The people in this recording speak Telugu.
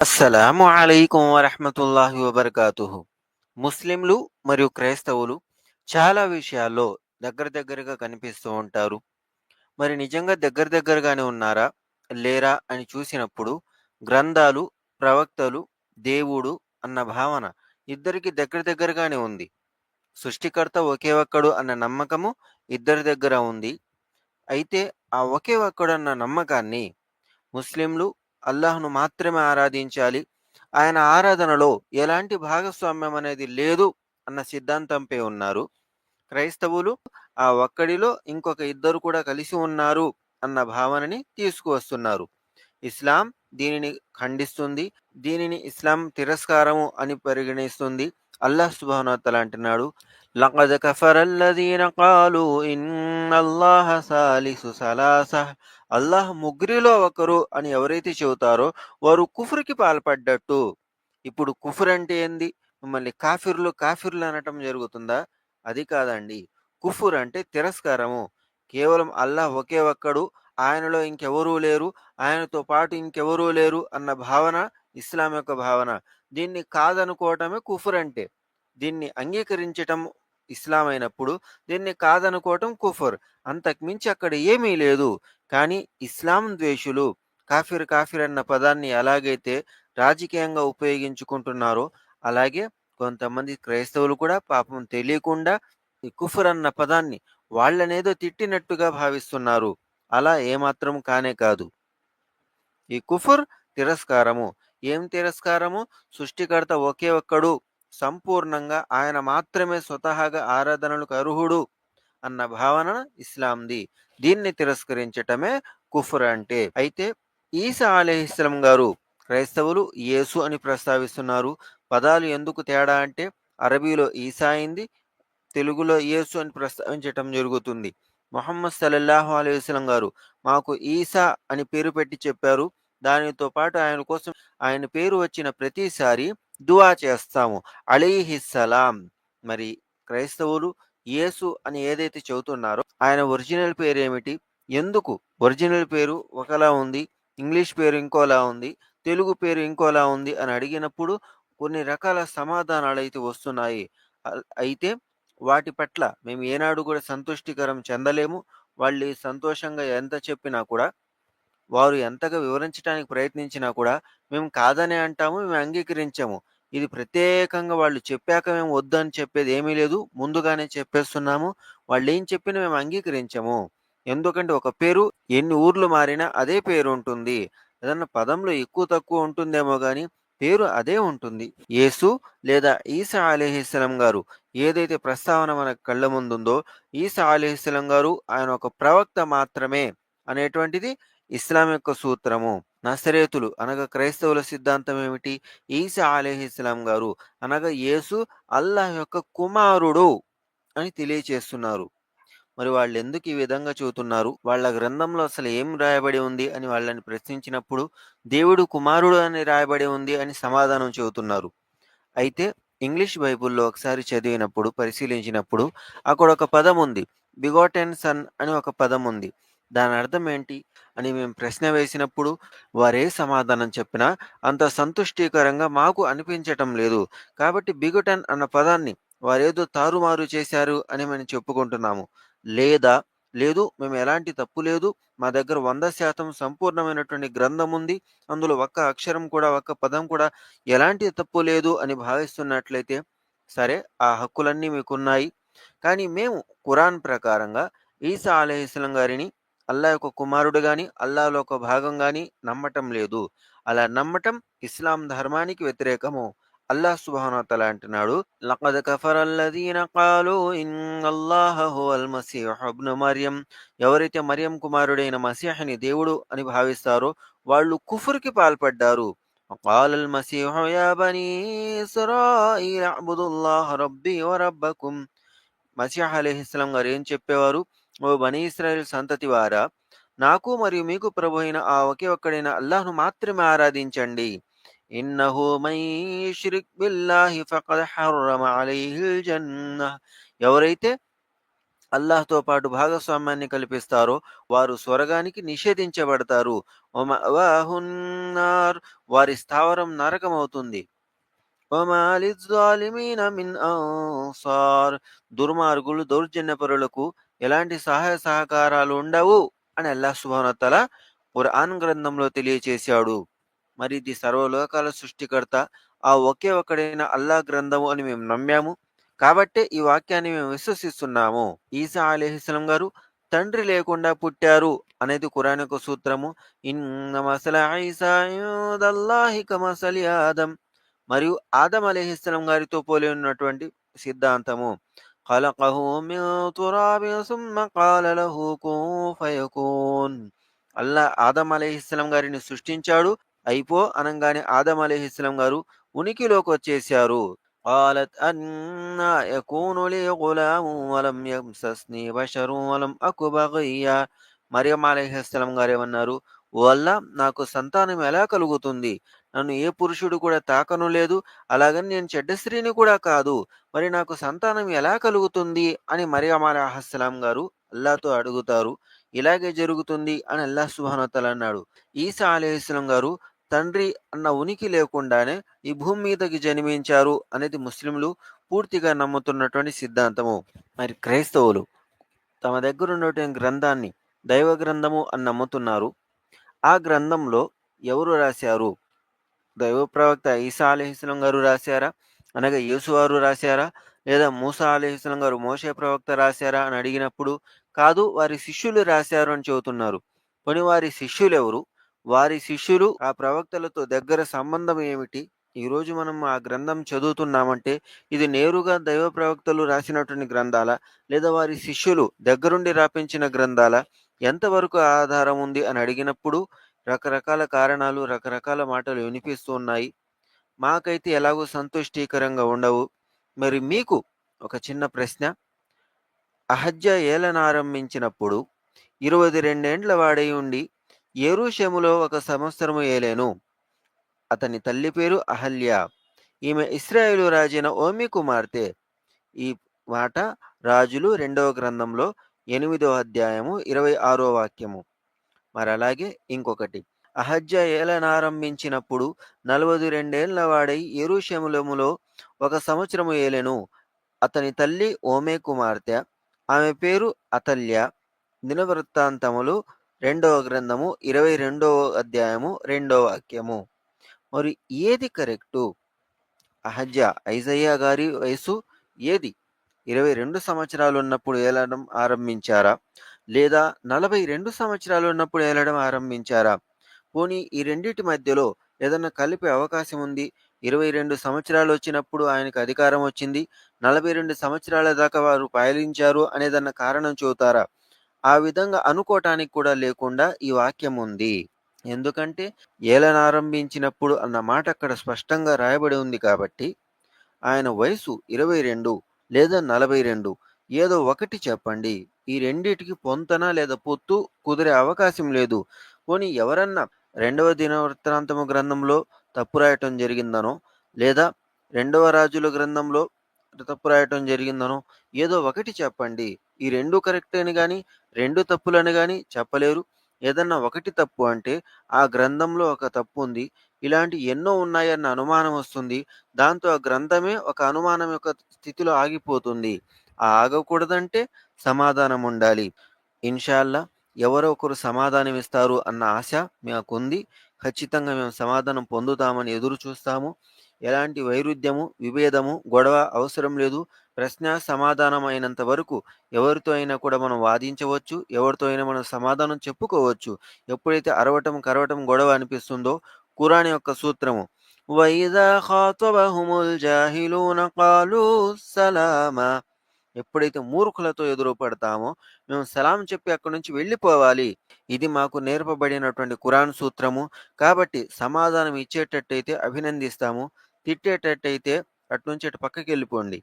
అస్సలాము అలైకుం వరహ్మతుల్లాహి వబర్కాతుహు. ముస్లింలు మరియు క్రైస్తవులు చాలా విషయాల్లో దగ్గరగా కనిపిస్తూ ఉంటారు. మరి నిజంగా దగ్గరగానే ఉన్నారా? లేరా? అని చూసినప్పుడు గ్రంథాలు, ప్రవక్తలు, దేవుడు అన్న భావన ఇద్దరికీ దగ్గరగానే ఉంది. సృష్టికర్త ఒకే ఒక్కడు అన్న నమ్మకము ఇద్దరి దగ్గర ఉంది. అయితే ఆ ఒకే ఒక్కడన్న నమ్మకాన్ని ముస్లింలు అల్లాహ్‌ను మాత్రమే ఆరాధించాలి. ఆయన ఆరాధనలో ఎలాంటి భాగస్వామ్యం అనేది లేదు అన్న సిద్ధాంతంపై ఉన్నారు. క్రైస్తవులు ఆ ఒక్కడిలో ఇంకొక ఇద్దరు కూడా కలిసి ఉన్నారు అన్న భావనని తీసుకువస్తున్నారు. ఇస్లాం దీనిని ఖండిస్తుంది. దీనిని ఇస్లాం తిరస్కారము అని పరిగణిస్తుంది. అల్లాహ్ సుబ్హానహు వ తఆలా అంటున్నాడు, లఖద్ కఫరల్లదీన ఖాలూ ఇన్నల్లాహ సాలిసు సలాసహ్. అల్లాహ్ ముగ్గురిలో ఒకరు అని ఎవరైతే చెబుతారో వారు కుఫ్రుకి పాల్పడ్డట్టు. ఇప్పుడు కుఫ్ర్ అంటే ఏంది? మిమ్మల్ని కాఫిర్లు అనటం జరుగుతుందా? అది కాదండి. కుఫ్ర్ అంటే తిరస్కారము. కేవలం అల్లాహ్ ఒకే ఒక్కడు. ఆయనలో ఇంకెవరూ లేరు. ఆయనతో పాటు ఇంకెవరూ లేరు అన్న భావన ఇస్లాం యొక్క భావన. దీన్ని కాదనుకోవటమే కుఫ్ర్ అంటే. దీన్ని అంగీకరించటం ఇస్లాం అయినప్పుడు, దీన్ని కాదనుకోవటం కుఫర్. అంతకు మించి అక్కడ ఏమీ లేదు. కానీ ఇస్లాం ద్వేషులు కాఫిర్ అన్న పదాన్ని ఎలాగైతే రాజకీయంగా ఉపయోగించుకుంటున్నారో, అలాగే కొంతమంది క్రైస్తవులు కూడా పాపం తెలియకుండా ఈ కుఫర్ అన్న పదాన్ని వాళ్ళనేదో తిట్టినట్టుగా భావిస్తున్నారు. అలా ఏమాత్రం కానే కాదు. ఈ కుఫర్ తిరస్కారము. ఏం తిరస్కారము? సృష్టికర్త ఒకే ఒక్కడు. సంపూర్ణంగా ఆయన మాత్రమే స్వతహాగా ఆరాధనలకు అర్హుడు అన్న భావన ఇస్లాంది. దీన్ని తిరస్కరించటమే కుఫ్ర్ అంటే. అయితే ఈసా అలైహిస్సలాం గారు క్రైస్తవులు యేసు అని ప్రస్తావిస్తున్నారు. పదాలు ఎందుకు తేడా అంటే అరబీలో ఈసా అయింది. తెలుగులో యేసు అని ప్రస్తావించటం జరుగుతుంది. మొహమ్మద్ సల్లల్లాహు అలైహి వసల్లం గారు మాకు ఈసా అని పేరు పెట్టి చెప్పారు. దానితో పాటు ఆయన కోసం ఆయన పేరు వచ్చిన ప్రతిసారి దుఆ చేస్తాము. అలైహిస్సలాం. మరి క్రైస్తవులు యేసు అని ఏదైతే చెబుతున్నారో ఆయన ఒరిజినల్ పేరేమిటి? ఎందుకు ఒరిజినల్ పేరు ఒకలా ఉంది, ఇంగ్లీష్ పేరు ఇంకోలా ఉంది, తెలుగు పేరు ఇంకోలా ఉంది అని అడిగినప్పుడు కొన్ని రకాల సమాధానాలైతే వస్తున్నాయి. అయితే వాటి పట్ల మేము ఏనాడు కూడా సంతుష్టికరం చెందలేము. వాళ్ళు సంతోషంగా ఎంత చెప్పినా కూడా, వారు ఎంతగా వివరించడానికి ప్రయత్నించినా కూడా మేము కాదనే అంటాము. మేము అంగీకరించము. ఇది ప్రత్యేకంగా వాళ్ళు చెప్పాక మేము వద్దని చెప్పేది ఏమీ లేదు. ముందుగానే చెప్పేస్తున్నాము. వాళ్ళేం చెప్పినా మేము అంగీకరించము. ఎందుకంటే ఒక పేరు ఎన్ని ఊర్లు మారినా అదే పేరుంటుంది. ఏదన్నా పదంలో ఎక్కువ తక్కువ ఉంటుందేమో గానీ పేరు అదే ఉంటుంది. యేసు లేదా ఈసా అలైహిస్సలాం గారు ఏదైతే ప్రస్తావన మన కళ్ళ ముందుందో, ఈసా అలైహిస్సలాం గారు ఆయన ఒక ప్రవక్త మాత్రమే అనేటువంటిది ఇస్లాం యొక్క సూత్రము. నజరేతులు అనగా క్రైస్తవుల సిద్ధాంతం ఏమిటి? ఈసా అలైహిస్సలాం గారు అనగా యేసు అల్లాహ్ యొక్క కుమారుడు అని తెలియచేస్తున్నారు. మరి వాళ్ళెందుకు ఈ విధంగా చెబుతున్నారు? వాళ్ళ గ్రంథంలో అసలు ఏం రాయబడి ఉంది అని వాళ్ళని ప్రశ్నించినప్పుడు, దేవుడు కుమారుడు అని రాయబడి ఉంది అని సమాధానం చెబుతున్నారు. అయితే ఇంగ్లీష్ బైబుల్‌లో ఒకసారి చదివినప్పుడు, పరిశీలించినప్పుడు అక్కడొక పదముంది. బిగోటెన్ సన్ అని ఒక పదముంది. దానర్థం ఏంటి? అని మేము ప్రశ్న వేసినప్పుడు వారే సమాధానం చెప్పినా అంత సంతుష్టీకరంగా మాకు అనిపించటం లేదు. కాబట్టి బిగొటెన్ అన్న పదాన్ని వారేదో తారుమారు చేశారు అని మేము చెప్పుకుంటున్నాము. లేదా లేదు మేము ఎలాంటి తప్పు లేదు. మా దగ్గర 100% సంపూర్ణమైనటువంటి గ్రంథముంది. అందులో ఒక్క అక్షరం కూడా, ఒక్క పదం కూడా ఎలాంటి తప్పు లేదు అని భావిస్తున్నట్లయితే, సరే ఆ హక్కులన్నీ మీకున్నాయి. కానీ మేము ఖురాన్ ప్రకారంగా ఈసా అలైహిస్సలాం గారిని అల్లాహ్ యొక్క కుమారుడు గాని, అల్లాహ్‌లో ఒక భాగం గాని నమ్మటం లేదు. అలా నమ్మటం ఇస్లాం ధర్మానికి వ్యతిరేకము. అల్లాహ్ సుబ్హానహు వ తఆలా అంటున్నాడు, లఖద్ కఫరల్లదీన ఖాలూ ఇన్నల్లాహ హువల్ మసీహు ఇబ్ను మర్యం. ఎవరైతే మరియం కుమారుడైన మసీహ్‌ని దేవుడు అని భావిస్తారో వాళ్ళు కుఫ్ర్‌కి పాల్పడ్డారు. وقال المسيح يا بني إسرائيل اعبدوا الله ربي وربكم. మసీహ్ అలైహిస్సలాం గారు ఏం చెప్పేవారు? ఓ బనీ ఇశ్రాయేల్ సంతతి వారా, నాకు మరియు మీకు ప్రభు అయిన ఆ ఒకే ఒక్కడైన అల్లాహ్‌ను మాత్రమే ఆరాధించండి. ఇన్నహు మన్ యుష్రిక్ బిల్లాహి ఫఖద్ హర్రమ అలైహిల్ జన్నహ్. ఎవరైతే అల్లాహ్‌తో పాటు భాగస్వామ్యాన్ని కల్పిస్తారో వారు స్వర్గానికి నిషేధించబడతారు. వమఅవాహున్నార్, వారి స్థావరం నరకమవుతుంది. వమా లిజ్జాలిమీన మిన్ అన్సార్, దుర్మార్గులు, దౌర్జన్యపరులకు ఎలాంటి సహాయ సహకారాలు ఉండవు అని అల్లాహ్ సుబ్హానహు వ తఆలా ఖురాన్ గ్రంథంలో తెలియచేశాడు. మరి ఇది సర్వలోకాల సృష్టికర్త ఆ ఒకే ఒక్కడైన అల్లాహ్ గ్రంథము అని మేము నమ్మాము. కాబట్టే ఈ వాక్యాన్ని మేము విశ్వసిస్తున్నాము. ఈసా అలైహిస్సలాం గారు తండ్రి లేకుండా పుట్టారు అనేది ఖురాన్ యొక్క సూత్రము. ఇన్న మసల ఈసా ఇందల్లాహి కమసలి ఆదం, మరియు ఆదం అలైహిస్సలాం గారితో పోలి ఉన్నటువంటి సిద్ధాంతము. ఖలఖహు మిన్ తురాబిన్ సుమ్మ ఖాల లహు కున్ ఫయకూన్. అల్లాహ్ ఆదం అలైహిస్సలాం గారిని సృష్టించాడు. అయిపో అనంగానే ఆదం అలైహిస్సలాం గారు ఉనికిలోకొచ్చేశారు. قالت أنى يكون لي غلام ولم يمسسني بشر ولم أك بغيا. మరియం అలైహిస్సలాం గారేమన్నారు? ఓ అల్లా, నాకు సంతానం ఎలా కలుగుతుంది? నన్ను ఏ పురుషుడు కూడా తాకను లేదు. అలాగని నేను చెడ్డ స్త్రీని కూడా కాదు. మరి నాకు సంతానం ఎలా కలుగుతుంది అని మరియం అలైహిస్సలాం గారు అల్లాహ్‌తో అడుగుతారు. ఇలాగే జరుగుతుంది అని అల్లాహ్ సుబ్హానహు వ తఆలా అన్నాడు. ఈసా అలైహిస్సలాం గారు తండ్రి అన్న ఉనికి లేకుండానే ఈ భూమి మీదకి జన్మించారు అనేది ముస్లింలు పూర్తిగా నమ్ముతున్నటువంటి సిద్ధాంతము. మరి క్రైస్తవులు తమ దగ్గర ఉన్నటువంటి గ్రంథాన్ని దైవ గ్రంథము అని నమ్ముతున్నారు. ఆ గ్రంథంలో ఎవరు రాశారు? దైవ ప్రవక్త ఈసా అలైహిస్సలాం గారు రాశారా? అనగా యేసు వారు రాశారా? లేదా మూసా అలైహిస్సలాం గారు మోషే ప్రవక్త రాశారా అని అడిగినప్పుడు, కాదు, వారి శిష్యులు రాశారు అని చెబుతున్నారు. పోనీ వారి శిష్యులెవరు? వారి శిష్యులు ఆ ప్రవక్తలతో దగ్గర సంబంధం ఏమిటి? ఈరోజు మనం ఆ గ్రంథం చదువుతున్నామంటే ఇది నేరుగా దైవ ప్రవక్తలు రాసినటువంటి గ్రంథాలా? లేదా వారి శిష్యులు దగ్గరుండి రాపించిన గ్రంథాలా? ఎంతవరకు ఆధారం ఉంది అని అడిగినప్పుడు రకరకాల కారణాలు, రకరకాల మాటలు వినిపిస్తూ ఉన్నాయి. మాకైతే ఎలాగో సంతుష్టీకరంగా ఉండవు. మరి మీకు ఒక చిన్న ప్రశ్న. అహజ్యా ఏలనారంభించినప్పుడు 22 ఏండ్ల వాడై ఉండి యెరూషలేములో 1 సంవత్సరము ఏలెను. అతని తల్లి పేరు అహల్య. ఈమె ఇశ్రాయేలు రాజైన ఓమి కుమార్తె. ఈ మాట రాజులు 2వ గ్రంథంలో 8వ అధ్యాయము 26వ వాక్యము. మరలాగే ఇంకొకటి. అహజ్యా ఏలనారంభించినప్పుడు 42 ఏండ్ల వాడై యెరూషలేములో 1 సంవత్సరము ఏలెను. అతని తల్లి ఓమే కుమార్తె. ఆమె పేరు అతల్య. దినవృత్తాంతములు 2వ గ్రంథము 22వ అధ్యాయము 2వ వాక్యము. మరి ఏది కరెక్టు? అహజ్యా ఐజయ్యా గారి వయసు ఏది? 22 సంవత్సరాలున్నప్పుడు ఏలడం ఆరంభించారా? లేదా 42 సంవత్సరాలున్నప్పుడు ఏలడం ఆరంభించారా? పోనీ ఈ రెండిటి మధ్యలో ఏదన్నా కలిపే అవకాశం ఉంది. 22 సంవత్సరాలొచ్చినప్పుడు ఆయనకు అధికారం వచ్చింది. 42 సంవత్సరాల దాకా వారు పాలించారు అనేదన్నా కారణం చెబుతారా? ఆ విధంగా అనుకోటానికి కూడా లేకుండా ఈ వాక్యం ఉంది. ఎందుకంటే ఏలనారంభించినప్పుడు అన్న మాట అక్కడ స్పష్టంగా రాయబడి ఉంది కాబట్టి ఆయన వయసు 22 లేదా 42, ఏదో ఒకటి చెప్పండి. ఈ రెండిటికి పొంతన లేదా పొత్తు కుదిరే అవకాశం లేదు. పోనీ ఎవరన్నా 2వ దినవృత్తాంతము గ్రంథంలో తప్పు రాయటం జరిగిందనో, లేదా 2వ రాజుల గ్రంథంలో తప్పు రాయటం జరిగిందనో ఏదో ఒకటి చెప్పండి. ఈ 2 కరెక్ట్ అని గాని, 2 తప్పులని గాని చెప్పలేరు. ఏదన్నా ఒకటి తప్పు అంటే ఆ గ్రంథంలో ఒక తప్పుంది. ఇలాంటి ఎన్నో ఉన్నాయన్న అనుమానం వస్తుంది. దాంతో ఆ గ్రంథమే ఒక అనుమానం యొక్క స్థితిలో ఆగిపోతుంది. ఆగకూడదంటే సమాధానం ఉండాలి. ఇన్షాల్లా ఎవరో ఒకరు సమాధానం ఇస్తారు అన్న ఆశ మాకుంది. ఖచ్చితంగా మేము సమాధానం పొందుతామని ఎదురు చూస్తాము. ఎలాంటి వైరుధ్యము, విభేదము, గొడవ అవసరం లేదు. ప్రశ్న సమాధానం అయినంత వరకు ఎవరితో అయినా కూడా మనం వాదించవచ్చు. ఎవరితో అయినా మనం సమాధానం చెప్పుకోవచ్చు. ఎప్పుడైతే అరవటం, కరవటం గొడవ అనిపిస్తుందో ఖురాన్ యొక్క సూత్రము వైదా ఖాతబహుముల్ జాహిలూన ఖాలూ సలామా. ఎప్పుడైతే మూర్ఖులతో ఎదురు పడతామో మేము సలాం చెప్పి అక్కడి నుంచి వెళ్ళిపోవాలి. ఇది మాకు నేర్పబడినటువంటి ఖురాన్ సూత్రము. కాబట్టి సమాధానం ఇచ్చేటట్టయితే అభినందిస్తాము. తిట్టేటట్టయితే అటు నుంచి అటు పక్కకెళ్ళిపోండి.